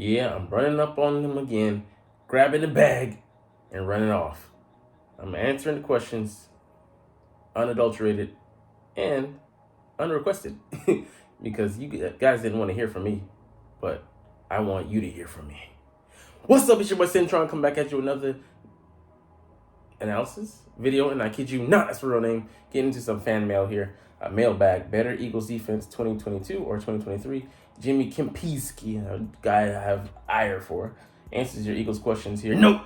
Yeah, I'm running up on him again, grabbing the bag, and running off. I'm answering the questions, unadulterated and unrequested, because you guys didn't want to hear from me, but I want you to hear from me. What's up? It's your boy Cintron. Come back at you with another analysis video, and I kid you not, that's the real name. Getting into some fan mail here. Mailbag, better Eagles defense 2022 or 2023? Jimmy Kempinski, a guy I have ire for, answers your Eagles questions here. Nope,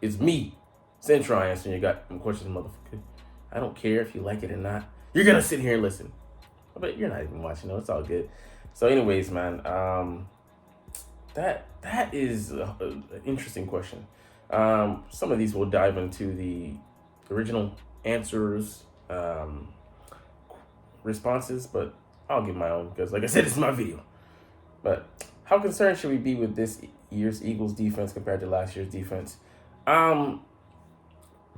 it's me, Cintron, answering your questions, motherfucker. I don't care if you like it or not. You're gonna sit here and listen, but you're not even watching. No, it's all good. So, anyways, man, that is an interesting question. Some of these will dive into the original answers, responses, but I'll give my own because, like I said, it's my video. But how concerned should we be with this year's Eagles defense compared to last year's defense? A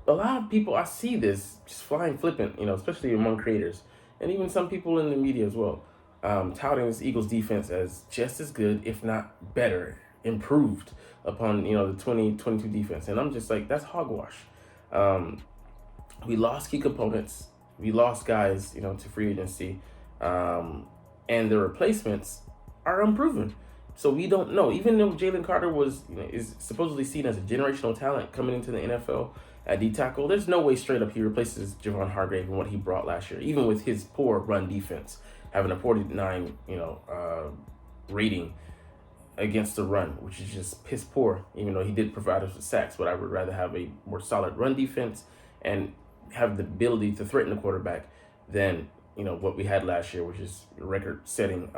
lot of people, I see this just flying flippant, especially among creators and even some people in the media as well, touting this Eagles defense as just as good, if not better, improved upon the 2022 defense, and I'm just like, that's hogwash. We lost key components, we lost guys, to free agency, and the replacements are unproven. So we don't know. Even though Jalen Carter is supposedly seen as a generational talent coming into the NFL at D tackle, there's no way straight up he replaces Javon Hargrave and what he brought last year, even with his poor run defense, having a 49 rating against the run, which is just piss poor. Even though he did provide us with sacks, but I would rather have a more solid run defense and have the ability to threaten the quarterback than what we had last year, which is record-setting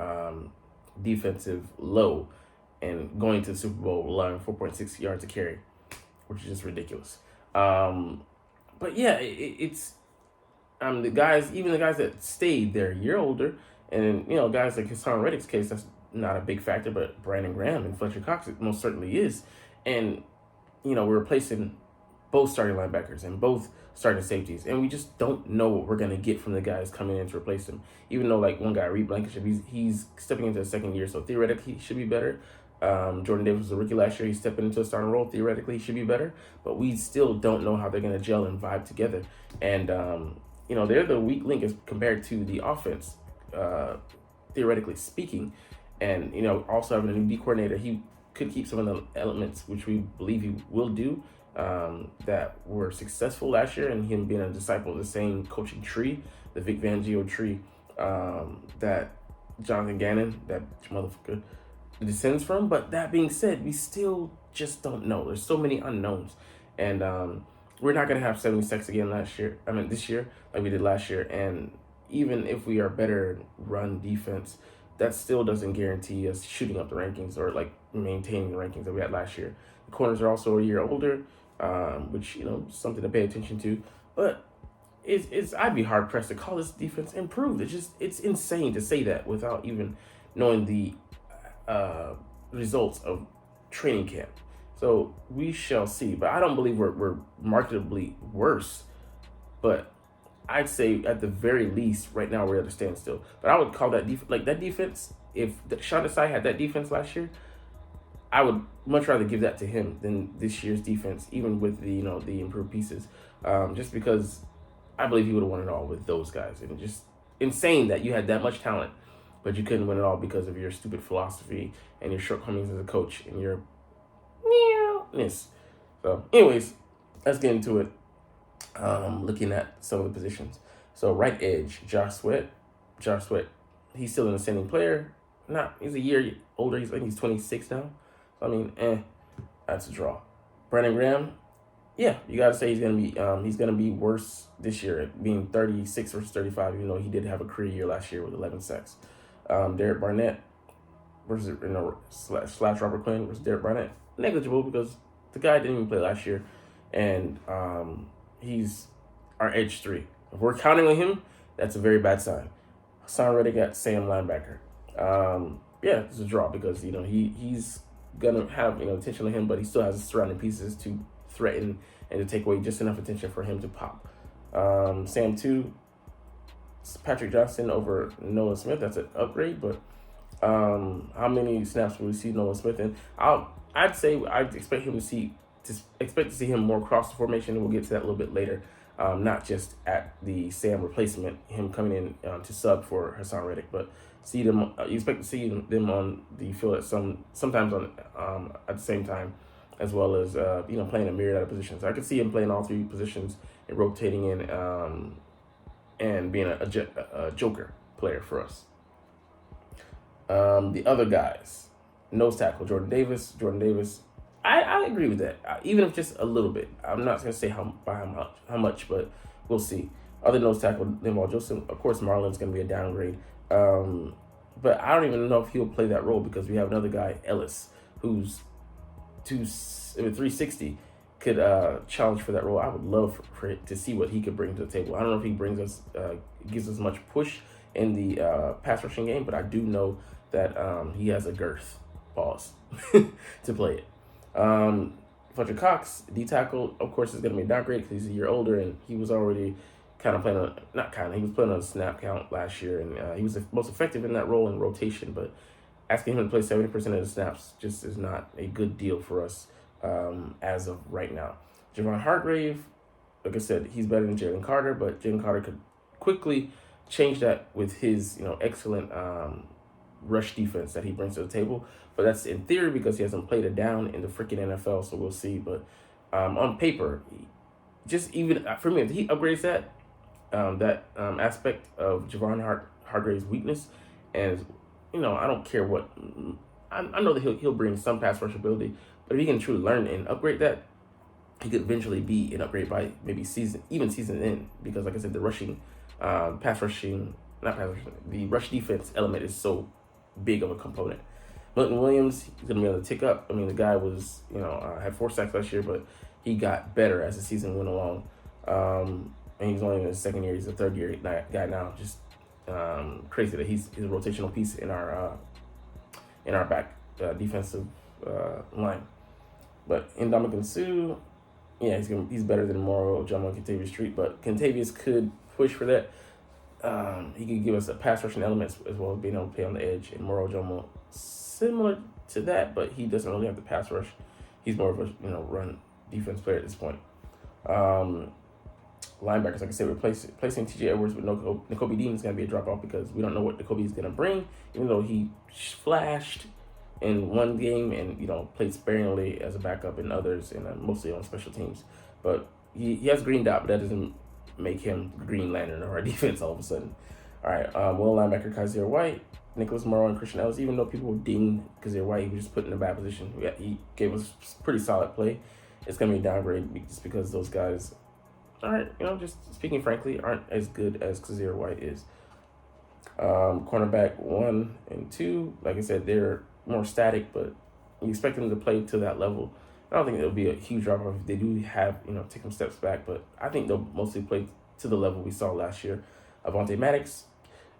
defensive low, and going to the Super Bowl allowing 4.6 yards a carry, which is just ridiculous. But yeah, it's the guys, even the guys that stayed, they're a year older, and guys like Hassan Reddick's case, that's not a big factor, but Brandon Graham and Fletcher Cox, it most certainly is. And we're replacing both starting linebackers and both starting safeties, and we just don't know what we're going to get from the guys coming in to replace them. Even though, like, one guy, Reed Blankenship, he's stepping into his second year, so theoretically he should be better. Jordan Davis was a rookie last year. He's stepping into a starting role. Theoretically, he should be better, but we still don't know how they're going to gel and vibe together. And they're the weak link as compared to the offense, theoretically speaking. And also having a new D coordinator, he could keep some of the elements, which we believe he will do, that were successful last year, and him being a disciple of the same coaching tree, the Vic Fangio tree, that Jonathan Gannon, that motherfucker, descends from. But that being said, we still just don't know. There's so many unknowns, and we're not gonna have 70 sacks again this year, like we did last year. And even if we are better run defense, that still doesn't guarantee us shooting up the rankings or like maintaining the rankings that we had last year. The corners are also a year older, which something to pay attention to. But it's I'd be hard pressed to call this defense improved. It's insane to say that without even knowing the results of training camp. So we shall see. But I don't believe we're marketably worse. But I'd say at the very least, right now we're at a standstill. But I would call that defense. If Sean Desai had that defense last year, I would much rather give that to him than this year's defense, even with the improved pieces. Just because I believe he would have won it all with those guys. And just insane that you had that much talent, but you couldn't win it all because of your stupid philosophy and your shortcomings as a coach and your meowness. So, anyways, let's get into it. Looking at some of the positions. So right edge, Josh Sweat, he's still an ascending player. He's a year older. I think he's 26 now. So I mean, that's a draw. Brandon Graham, yeah, you gotta say he's gonna be worse this year, being 36 versus 35. Even though he did have a career year last year with 11 sacks. Derek Barnett versus slash Robert Quinn versus Derek Barnett, negligible because the guy didn't even play last year, and he's our edge 3. If we're counting on him, that's a very bad sign. Hassan Reddick got Sam linebacker. Yeah, it's a draw because he's gonna have attention on him, but he still has his surrounding pieces to threaten and to take away just enough attention for him to pop. Sam 2, Patrick Johnson over Noah Smith. That's an upgrade, but How many snaps will we see Nolan Smith in? I'd say I'd expect him to see him more across the formation, and we'll get to that a little bit later. Not just at the Sam replacement, him coming in to sub for Hassan Reddick, but see them. You expect to see them on the field at sometimes on at the same time, as well as playing a myriad of positions. I could see him playing all three positions and rotating in and being a joker player for us. The other guys, nose tackle, Jordan Davis. I agree with that, even if just a little bit. I'm not going to say how much, but we'll see. Other nose tackle, Linval Joseph. Of course, Marlon's going to be a downgrade. But I don't even know if he'll play that role because we have another guy, Ellis, who's 360, could challenge for that role. I would love for to see what he could bring to the table. I don't know if he gives us much push in the pass rushing game, but I do know that he has a girth, pause, to play it. Fletcher Cox, D tackle, of course, is going to be a downgrade because he's a year older and he was already he was playing on a snap count last year, and he was the most effective in that role in rotation, but asking him to play 70% of the snaps just is not a good deal for us as of right now. Javon Hargrave, like I said, he's better than Jalen Carter, but Jalen Carter could quickly change that with his excellent rush defense that he brings to the table. But that's in theory because he hasn't played it down in the freaking NFL, so we'll see. But on paper, just even for me, if he upgrades that aspect of Javon Hargrave's weakness, and I don't care what I know that he'll bring some pass rush ability, but if he can truly learn and upgrade that, he could eventually be an upgrade by maybe season end, because like I said, the the rush defense element is so big of a component. Milton Williams, he's going to be able to tick up. I mean, the guy was, had 4 sacks last year, but he got better as the season went along. And he's only in his second year. He's a third year guy now. Just crazy that he's a rotational piece in our back defensive line. But Ndamukong Suh, yeah, he's better than Moro Ojomo and Kentavious Street, but Kentavious could push for that. He could give us a pass rushing element as well as being able to play on the edge. And Moro Ojomo, similar to that, but he doesn't really have the pass rush. He's more of a run defense player at this point. Linebackers, like I said, replacing T.J. Edwards with Nakobe Dean is going to be a drop-off because we don't know what Nakobe is going to bring, even though he flashed in one game and, played sparingly as a backup in others and mostly on special teams. But he has green dot, but that doesn't make him Green Lantern of our defense all of a sudden. All right, will linebacker Kaiser White, Nicholas Morrow, and Christian Ellis, even though people ding Kaiser White, he was just put in a bad position. He gave us pretty solid play. It's going to be a downgrade just because those guys aren't, just speaking frankly, aren't as good as Kaiser White is. Cornerback 1 and 2, like I said, they're more static, but you expect them to play to that level. I don't think it'll be a huge drop-off if they do have, take some steps back, but I think they'll mostly play to the level we saw last year. Avonte Maddox,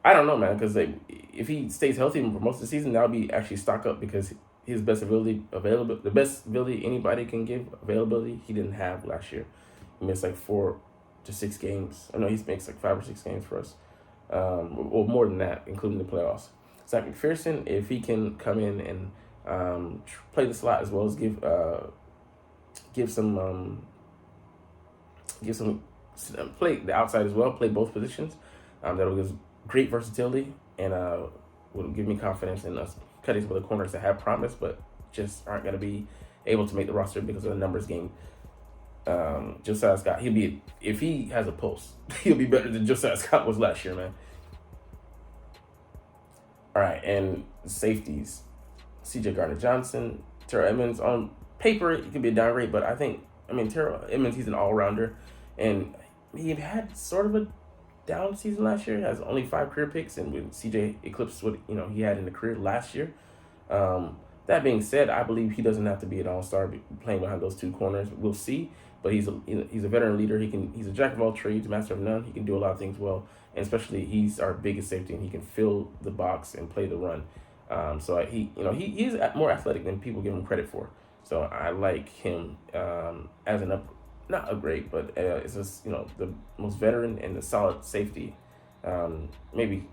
I don't know, man, because if he stays healthy for most of the season, that'll be actually stock up because his best ability, the best ability anybody can give, availability, he didn't have last year. He missed 4 to 6 games. I know he's missed 5 or 6 games for us, or more than that, including the playoffs. Zach McPherson, if he can come in and play the slot as well as give some play the outside as well, play both positions, that'll give great versatility and will give me confidence in us cutting some of the corners that have promise but just aren't going to be able to make the roster because of the numbers game. Josiah Scott, if he has a pulse, he'll be better than Josiah Scott was last year, man. All right, and safeties, C.J. Gardner-Johnson, Terrell Edmonds. On paper, it could be a downgrade, but Terrell Edmonds, he's an all-rounder, and he had sort of a down season last year. He has only 5 career picks, and when C.J. eclipsed what he had in the career last year. That being said, I believe he doesn't have to be an all-star playing behind those 2 corners. We'll see, but he's a veteran leader. He's a jack of all trades, master of none. He can do a lot of things well, and especially he's our biggest safety, and he can fill the box and play the run. So he is more athletic than people give him credit for. So I like him as not upgrade, but it's just the most veteran and the solid safety, maybe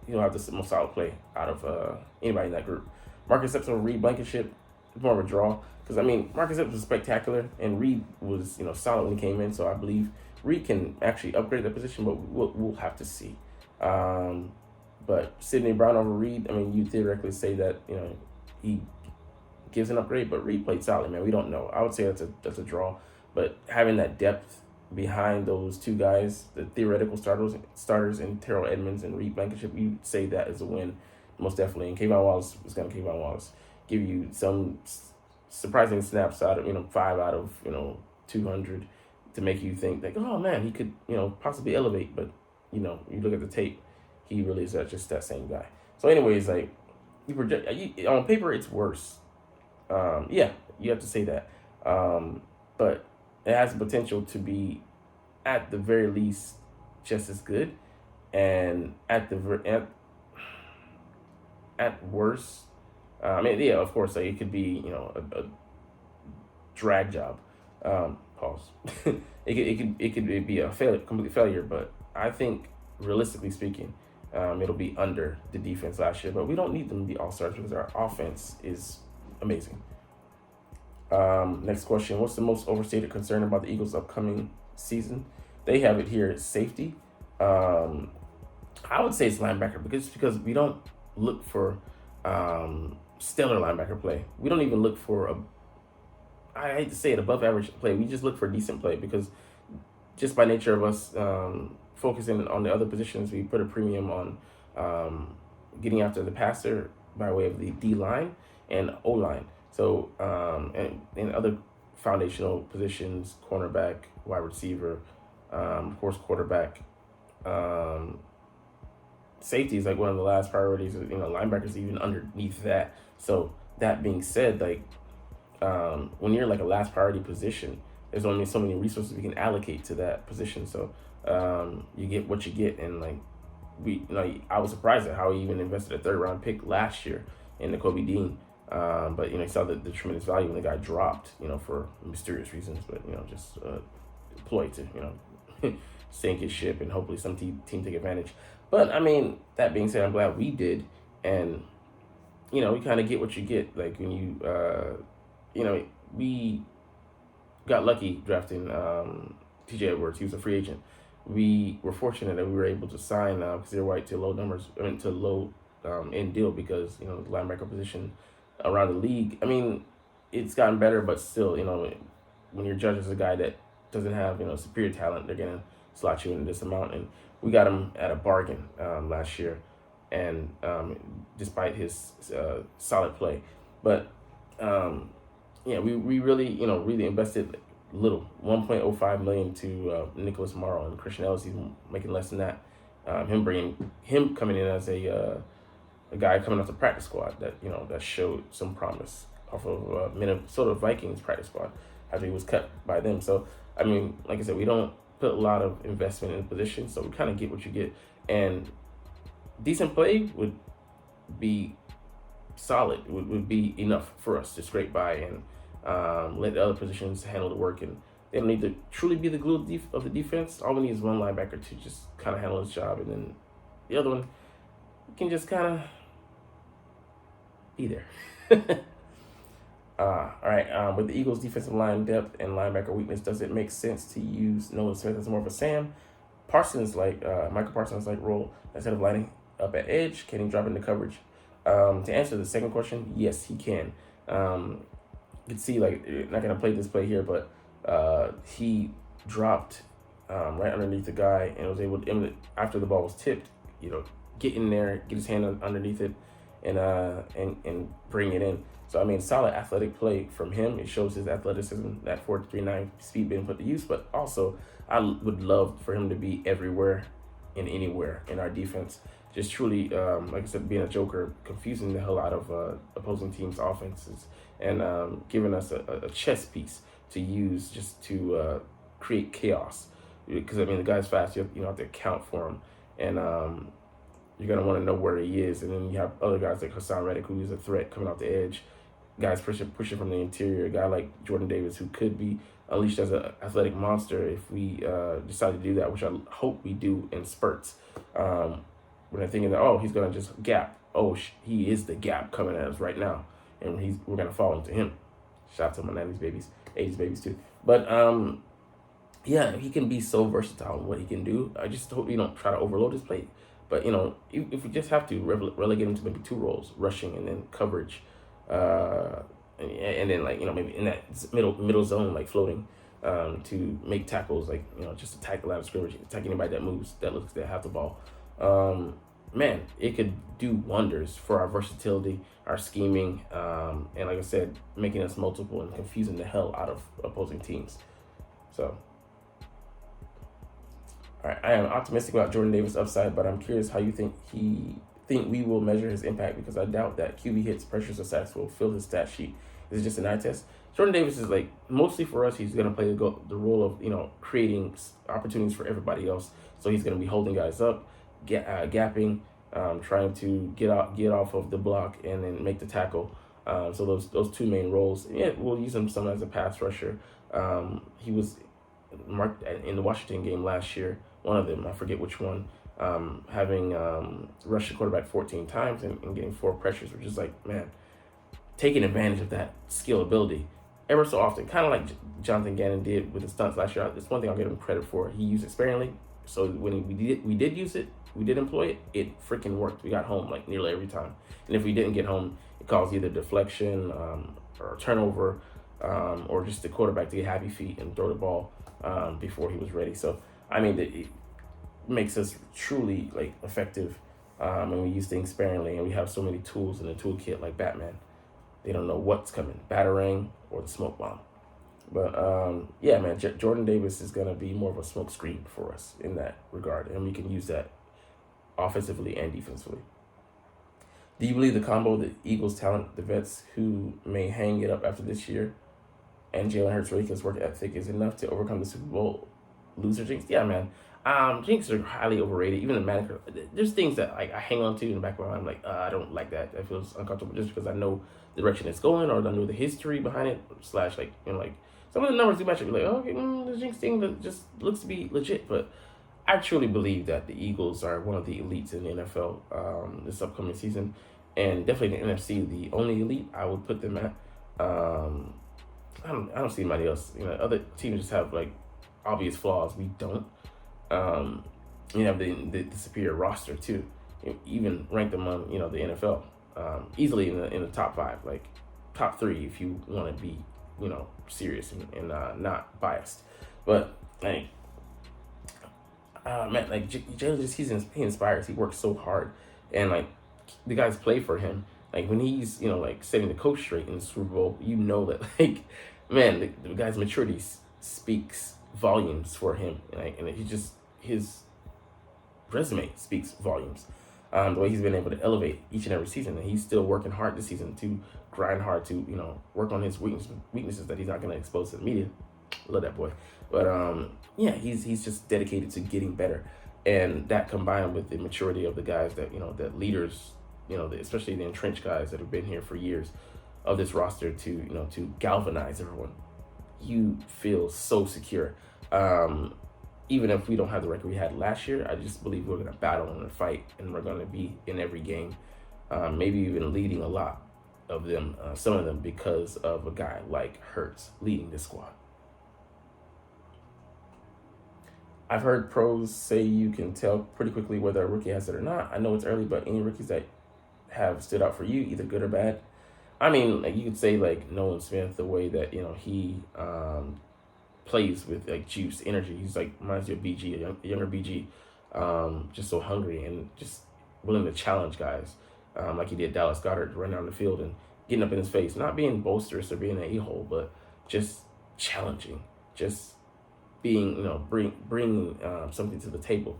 he'll have the most solid play out of anybody in that group. Marcus Epps over Reed Blankenship, more of a draw. Because, I mean, Marcus Epps was spectacular, and Reed was, solid when he came in. So I believe Reed can actually upgrade that position, but we'll have to see. But Sidney Brown over Reed, I mean, you theoretically say that, he gives an upgrade, but Reed played solid, man. We don't know. I would say that's a draw. But having that depth behind those two guys, the theoretical starters in Terrell Edmonds and Reed Blankenship, you say that is a win, most definitely. And Kayvon Wallace is going to Kayvon Wallace. Give you some surprising snaps out of 5 out of 200 to make you think like, oh man, he could possibly elevate. But you look at the tape, he really is just that same guy. So anyways, like on paper it's worse. Yeah, you have to say that. But it has the potential to be, at the very least, just as good, and at worst, I mean, yeah, of course, like it could be, a drag job. Pause. it could be a complete failure, but I think realistically speaking, it'll be under the defense last year. But we don't need them to be all-stars because our offense is amazing. Next question. What's the most overstated concern about the Eagles' upcoming season? They have it here at safety. I would say it's linebacker because we don't look for stellar linebacker play. We don't even look for I hate to say it, above average play. We just look for decent play because just by nature of us focusing on the other positions, we put a premium on getting after the passer by way of the D-line and O-line. So, and in other foundational positions, cornerback, wide receiver, of course, quarterback, safety is like one of the last priorities. Linebackers even underneath that. So that being said, like when you're like a last priority position, there's only so many resources we can allocate to that position. So you get what you get, and like I was surprised at how he even invested a 3rd round pick last year in the Kobe Dean. But he saw the tremendous value when the guy dropped, for mysterious reasons, but just ploy to sink his ship and hopefully some team take advantage. But I mean, that being said, I'm glad we did, and we kind of get what you get. Like when we got lucky drafting T.J. Edwards. He was a free agent. We were fortunate that we were able to sign Kazir White to low end deal because the linebacker position around the league, I mean, it's gotten better, but still, when you're judged as a guy that doesn't have, superior talent, they're going to slot you in this amount. And we got him at a bargain last year, and despite his solid play. But, we really, really invested little, $1.05 million to Nicholas Morrow, and Christian Ellis, he's making less than that. Him coming in as a guy coming off the practice squad that showed some promise off of Minnesota Vikings practice squad after he was cut by them. So, I mean, like I said, we don't put a lot of investment in the position, so we kind of get what you get. And decent play would be solid, would be enough for us to scrape by and let the other positions handle the work. And they don't need to truly be the glue of the defense. All we need is one linebacker to just kind of handle his job, and then the other one can just kind of be there. All right. With the Eagles' defensive line depth and linebacker weakness, does it make sense to use Nolan Smith as more of a Sam Parsons Michael Parsons like role instead of lining up at edge? Can he drop into coverage? To answer the second question, yes, he can. You can see you're not gonna play this play here, but he dropped right underneath the guy and was able to, after the ball was tipped, get in there, get his hand underneath it, and bring it in. So I mean, solid athletic play from him. It shows his athleticism, that 4.39 speed being put to use. But also, I would love for him to be everywhere and anywhere in our defense. Just truly, like I said, being a joker, confusing the hell out of opposing teams' offenses, and giving us a chess piece to use just to create chaos. Because I mean, the guy's fast. You have to account for him, and you're gonna want to know where he is. And then you have other guys like Hassan Reddick, who is a threat coming off the edge. Guys pushing from the interior. A guy like Jordan Davis, who could be unleashed as an athletic monster if we decide to do that, which I hope we do in spurts. when they're thinking that, oh, he's gonna just gap. Oh, he is the gap coming at us right now, and we're gonna fall into him. Shout out to my 90s babies, 80s babies too. But yeah, he can be so versatile in what he can do. I just hope you don't try to overload his plate. But if we just have to relegate him to maybe two roles, rushing and then coverage, and then maybe in that middle zone, like floating, to make tackles, just attack the line of scrimmage, attack anybody that moves, that looks to have the ball. Man, it could do wonders for our versatility, our scheming, and like I said, making us multiple and confusing the hell out of opposing teams. So, all right, I am optimistic about Jordan Davis' upside, but I'm curious how you think we will measure his impact, because I doubt that QB hits, pressures, or sacks will fill his stat sheet. Is it just an eye test? Jordan Davis is mostly for us. He's going to play the role of creating opportunities for everybody else. So he's going to be holding guys up, gapping, trying to get off of the block and then make the tackle. So those two main roles. Yeah, we'll use him some as a pass rusher. He was marked in the Washington game last year. One of them, I forget which one. Having rushed the quarterback 14 times and getting 4 pressures, which is taking advantage of that skill ability ever so often, kind of like Jonathan Gannon did with the stunts last year. It's one thing I'll give him credit for. He used it sparingly, so when we did use it, we did employ it, it freaking worked. We got home nearly every time, and if we didn't get home, it caused either deflection or turnover, or just the quarterback to get happy feet and throw the ball before he was ready. So it makes us truly effective, and we use things sparingly, and we have so many tools in the toolkit like Batman. They don't know what's coming, Batarang or the smoke bomb. But yeah, man, Jordan Davis is gonna be more of a smoke screen for us in that regard, and we can use that offensively and defensively. Do you believe the combo of the Eagles' talent, the vets who may hang it up after this year, and Jalen Hurts' ridiculous work ethic is enough to overcome the Super Bowl loser jinx? Yeah, man. Jinx are highly overrated. Even the manager, there's things that I hang on to in the back of my mind. I don't like that. That feels uncomfortable just because I know the direction it's going, or I know the history behind it. / some of the numbers do match up. You're like, okay, the Jinx thing that just looks to be legit. But I truly believe that the Eagles are one of the elites in the NFL this upcoming season, and definitely the NFC, the only elite I would put them at. I don't see anybody else. Other teams just have obvious flaws. We don't. You have the superior roster too. Even ranked among the NFL, easily in the top 5, top 3 if you want to be serious and not biased. But man, Jalen he inspires. He works so hard, and the guys play for him. When he's setting the coach straight in the Super Bowl, that man, the guy's maturity speaks volumes for him, and his resume speaks volumes. The way he's been able to elevate each and every season, and he's still working hard this season to grind hard to work on his weaknesses that he's not going to expose to the media. Love that boy. But yeah, he's just dedicated to getting better, and that combined with the maturity of the guys that leaders, especially the entrenched guys that have been here for years of this roster to galvanize everyone. You feel so secure. Even if we don't have the record we had last year, I just believe we're going to battle and fight, and we're going to be in every game, maybe even leading a lot of them, some of them because of a guy like Hurts leading the squad. I've heard pros say you can tell pretty quickly whether a rookie has it or not. I know it's early, but any rookies that have stood out for you, either good or bad? You could say Nolan Smith, the way that he plays with juice, energy. He's reminds you of BG, a younger BG, just so hungry and just willing to challenge guys, like he did Dallas Goedert, run down the field and getting up in his face, not being boisterous or being an a-hole, but just challenging, just being bringing something to the table,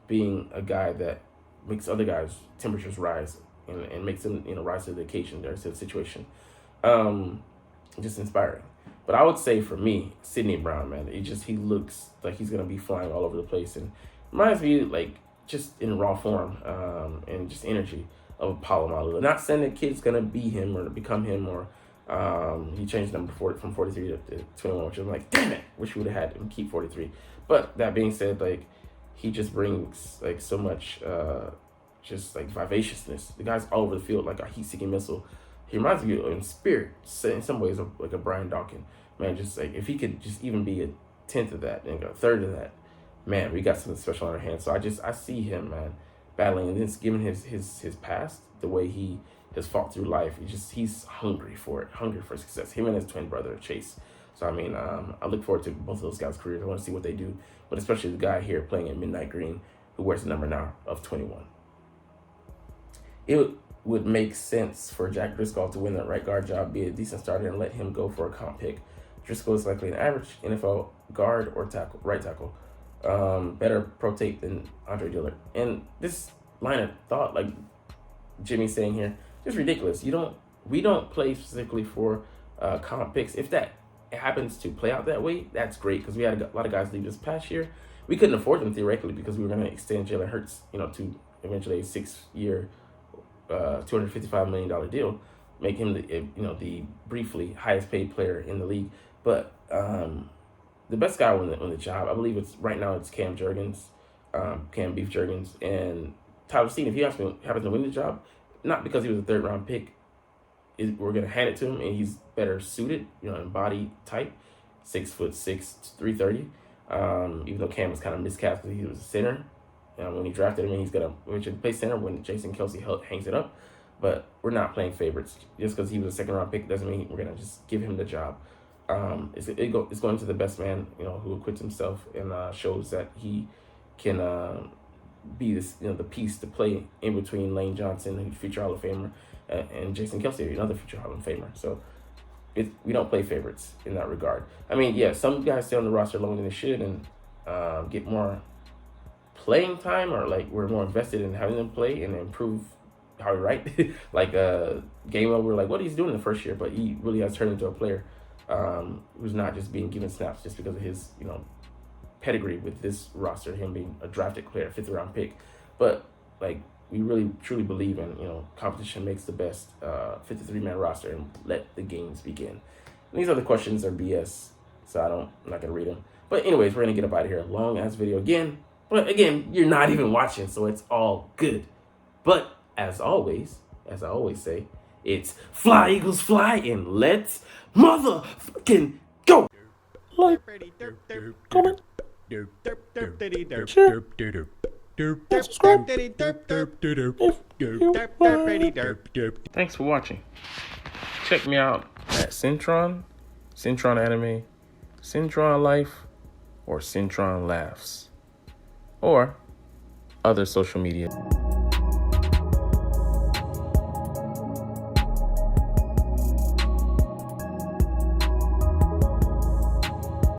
being a guy that makes other guys' temperatures rise and makes them rise to the occasion, to the situation. Just inspiring. But I would say for me, Sidney Brown, man, he looks like he's gonna be flying all over the place, and reminds me just in raw form, and just energy of Palomalu. Not saying that kid's gonna be him or become him, or he changed number from 43 to 21, which I'm damn it, wish we would have had him keep 43. But that being said, he just brings like so much just like vivaciousness. The guy's all over the field like a heat-seeking missile. He reminds me in spirit, in some ways, of like a Brian Dawkins. Man, just like if he could just even be a tenth of that and a third of that, man, we got something special on our hands. So I see him, man, battling, and just given his past, the way he has fought through life, he's hungry for it, hungry for success. Him and his twin brother Chase. So I mean, I look forward to both of those guys' careers. I want to see what they do, but especially the guy here playing at Midnight Green, who wears the number now of 21. It would make sense for Jack Driscoll to win that right guard job, be a decent starter, and let him go for a comp pick. Driscoll is likely an average NFL guard or tackle, right tackle. Better pro tape than Andre Dillard. And this line of thought, like Jimmy's saying here, is ridiculous. We don't play specifically for comp picks. If that happens to play out that way, that's great, because we had a lot of guys leave this past year. We couldn't afford them theoretically because we were going to extend Jalen Hurts, to eventually a 6-year, $255 million deal, make him the briefly highest paid player in the league. But the best guy on the job, I believe right now it's Cam Beef Jurgens, and Tyler Steen. If he happens to win the job, not because he was a 3rd-round pick, we're gonna hand it to him, and he's better suited, in body type, 6'6", 330. Even though Cam was kind of miscast because he was a center. When he drafted him, and he's gonna eventually play center when Jason Kelsey hangs it up. But we're not playing favorites. Just because he was a 2nd-round pick doesn't mean we're gonna just give him the job. It's going to the best man, who acquits himself and shows that he can be this, the piece to play in between Lane Johnson, who's future Hall of Famer, and Jason Kelsey, another future Hall of Famer. So we don't play favorites in that regard. I mean, yeah, some guys stay on the roster longer than they should and get more playing time, or like we're more invested in having them play and improve how we write. Like Gainwell, we're like, what he's doing in the first year, but he really has turned into a player who's not just being given snaps just because of his pedigree with this roster, him being a drafted player, 5th-round pick. But like we really truly believe in competition makes the best 53-man roster, and let the games begin. And these other questions are BS, so I'm not gonna read them. But anyways, we're gonna get up out of here. Long ass video again. But again, you're not even watching, so it's all good. But as I always say, it's fly, Eagles, fly, and let's motherfucking go. Like, comment, share, subscribe. Thanks for watching. Check me out at Cintron Anime, Cintron Life, or Cintron Laughs, or other social media.